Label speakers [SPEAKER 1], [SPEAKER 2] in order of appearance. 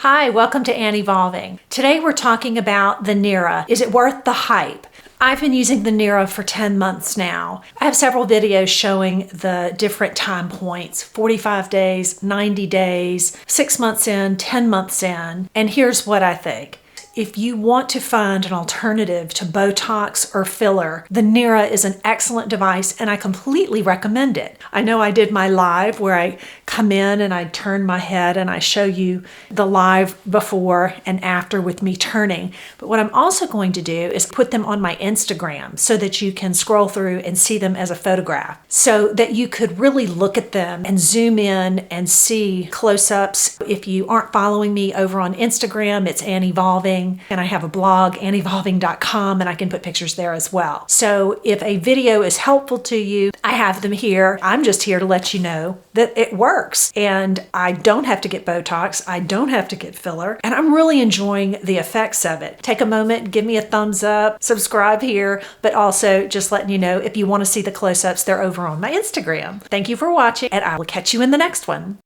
[SPEAKER 1] Hi, welcome to Ann Evolving. Today we're talking about the NIRA. Is it worth the hype? I've been using the NIRA for 10 months now. I have several videos showing the different time points, 45 days, 90 days, 6 months in, 10 months in, and here's what I think. If you want to find an alternative to Botox or filler, the NIRA is an excellent device and I completely recommend it. I know I did my live where I come in and I turn my head and I show you the live before and after with me turning. But what I'm also going to do is put them on my Instagram so that you can scroll through and see them as a photograph so that you could really look at them and zoom in and see close-ups. If you aren't following me over on Instagram, it's Ann Evolving. And I have a blog, annevolving.com, and I can put pictures there as well. So if a video is helpful to you, I have them here. I'm just here to let you know that it works. And I don't have to get Botox. I don't have to get filler. And I'm really enjoying the effects of it. Take a moment, give me a thumbs up, subscribe here, but also just letting you know if you want to see the close-ups, they're over on my Instagram. Thank you for watching, and I will catch you in the next one.